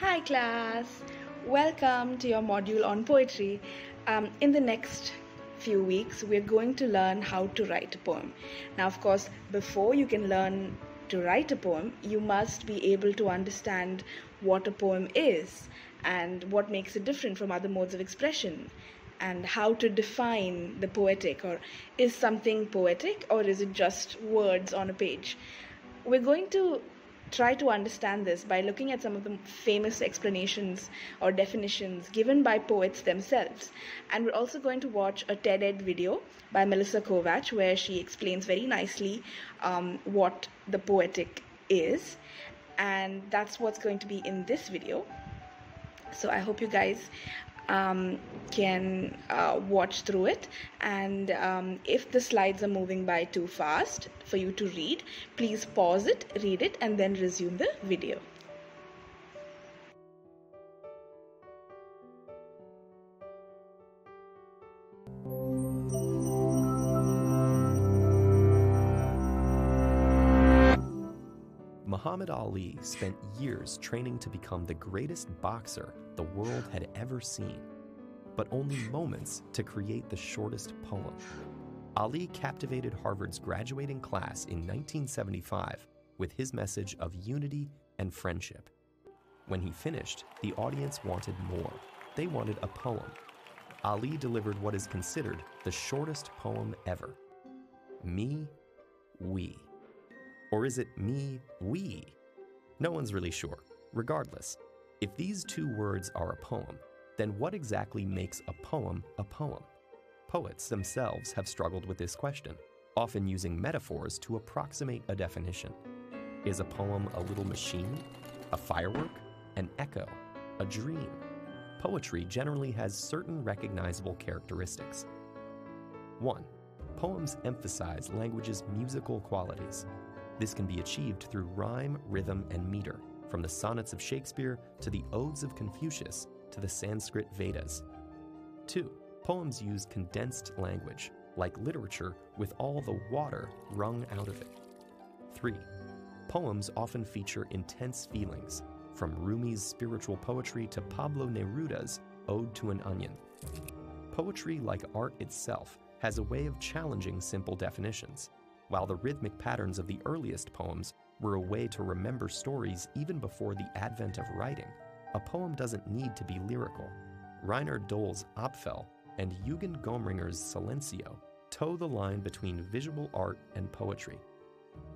Hi class, welcome to your module on poetry. In the next few weeks, we're going to learn how to write a poem. Now, of course, before you can learn to write a poem, you must be able to understand what a poem is and what makes it different from other modes of expression and how to define the poetic, or is something poetic or is it just words on a page. We're going to try to understand this by looking at some of the famous explanations or definitions given by poets themselves. And we're also going to watch a TED video by Melissa Kovach, where she explains very nicely what the poetic is. And that's what's going to be in this video. So I hope you guys can watch through it, and if the slides are moving by too fast for you to read, please pause it, read it, and then resume the video. Muhammad Ali spent years training to become the greatest boxer the world had ever seen, but only moments to create the shortest poem. Ali captivated Harvard's graduating class in 1975 with his message of unity and friendship. When he finished, the audience wanted more. They wanted a poem. Ali delivered what is considered the shortest poem ever. Me, we. Or is it me, we? No one's really sure. Regardless, if these two words are a poem, then what exactly makes a poem a poem? Poets themselves have struggled with this question, often using metaphors to approximate a definition. Is a poem a little machine, a firework, an echo, a dream? Poetry generally has certain recognizable characteristics. 1. Poems emphasize language's musical qualities. This can be achieved through rhyme, rhythm, and meter, from the sonnets of Shakespeare to the odes of Confucius to the Sanskrit Vedas. 2. Poems use condensed language, like literature with all the water wrung out of it. 3. Poems often feature intense feelings, from Rumi's spiritual poetry to Pablo Neruda's Ode to an Onion. Poetry, like art itself, has a way of challenging simple definitions. While the rhythmic patterns of the earliest poems were a way to remember stories even before the advent of writing, a poem doesn't need to be lyrical. Reinhard Doll's Apfel and Eugen Gomringer's Silencio toe the line between visual art and poetry.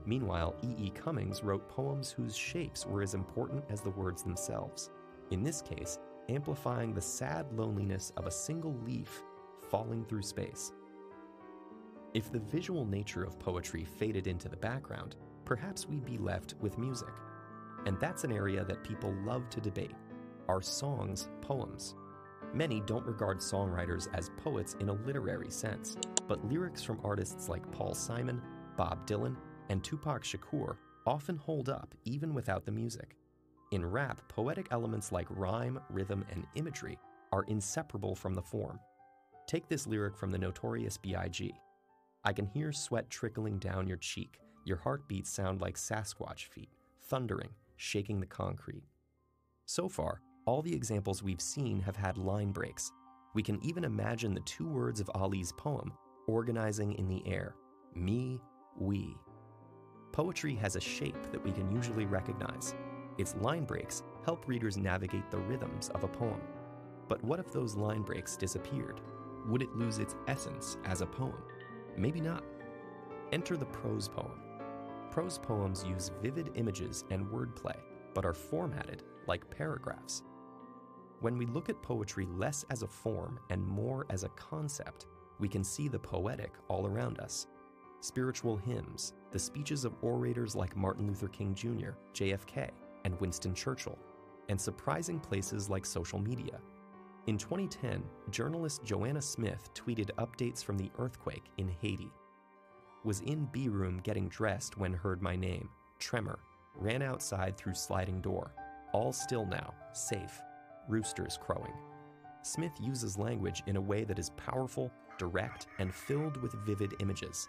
Meanwhile, E. E. Cummings wrote poems whose shapes were as important as the words themselves, in this case, amplifying the sad loneliness of a single leaf falling through space. If the visual nature of poetry faded into the background, perhaps we'd be left with music. And that's an area that people love to debate. Are songs poems? Many don't regard songwriters as poets in a literary sense, but lyrics from artists like Paul Simon, Bob Dylan, and Tupac Shakur often hold up even without the music. In rap, poetic elements like rhyme, rhythm, and imagery are inseparable from the form. Take this lyric from the Notorious B.I.G. I can hear sweat trickling down your cheek. Your heartbeats sound like Sasquatch feet, thundering, shaking the concrete. So far, all the examples we've seen have had line breaks. We can even imagine the two words of Ali's poem organizing in the air: me, we. Poetry has a shape that we can usually recognize. Its line breaks help readers navigate the rhythms of a poem. But what if those line breaks disappeared? Would it lose its essence as a poem? Maybe not. Enter the prose poem. Prose poems use vivid images and wordplay, but are formatted like paragraphs. When we look at poetry less as a form and more as a concept, we can see the poetic all around us. Spiritual hymns, the speeches of orators like Martin Luther King Jr., JFK, and Winston Churchill, and surprising places like social media. In 2010, journalist Joanna Smith tweeted updates from the earthquake in Haiti. Was in B-room getting dressed when heard my name. Tremor. Ran outside through sliding door. All still now. Safe. Roosters crowing. Smith uses language in a way that is powerful, direct, and filled with vivid images.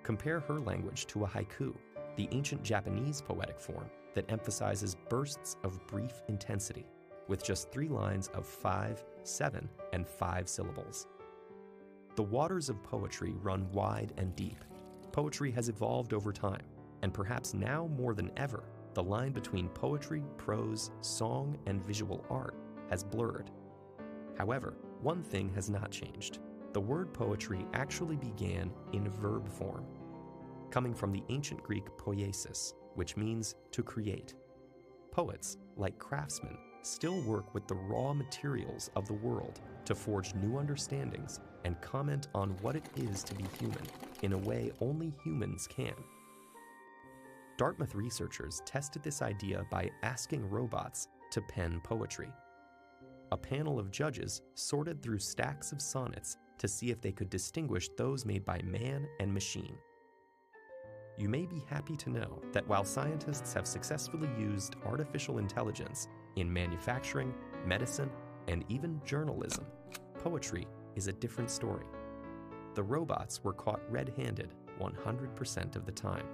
Compare her language to a haiku. the ancient Japanese poetic form that emphasizes bursts of brief intensity with just 3 lines of 5, 7, and 5 syllables. The waters of poetry run wide and deep. Poetry has evolved over time, and perhaps now more than ever, the line between poetry, prose, song, and visual art has blurred. However, one thing has not changed. The word poetry actually began in verb form, coming from the ancient Greek poiesis, which means to create. Poets, like craftsmen, still work with the raw materials of the world to forge new understandings and comment on what it is to be human in a way only humans can. Dartmouth researchers tested this idea by asking robots to pen poetry. A panel of judges sorted through stacks of sonnets to see if they could distinguish those made by man and machine. You may be happy to know that while scientists have successfully used artificial intelligence in manufacturing, medicine, and even journalism, poetry is a different story. The robots were caught red-handed 100% of the time.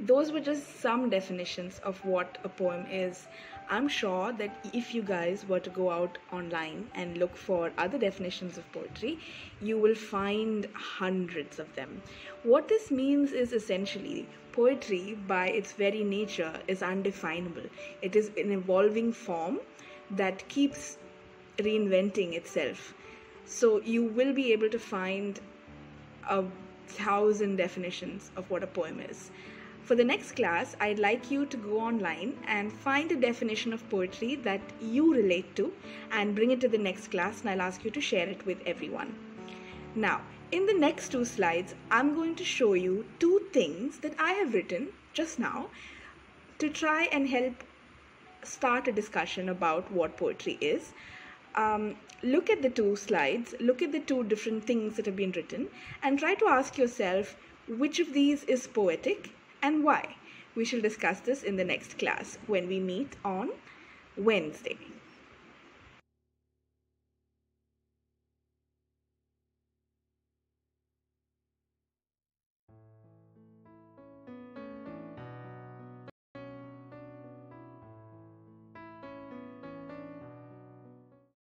those were just some definitions of what a poem is. I'm sure that if you guys were to go out online and look for other definitions of poetry, you will find hundreds of them. What this means is essentially poetry, by its very nature, is undefinable. It is an evolving form that keeps reinventing itself. So you will be able to find 1,000 definitions of what a poem is. For the next class, I'd like you to go online and find a definition of poetry that you relate to and bring it to the next class, and I'll ask you to share it with everyone. Now, in the next 2 slides, I'm going to show you 2 things that I have written just now to try and help start a discussion about what poetry is. Look at the 2 slides, look at the 2 different things that have been written, and try to ask yourself which of these is poetic and why. We shall discuss this in the next class when we meet on Wednesday.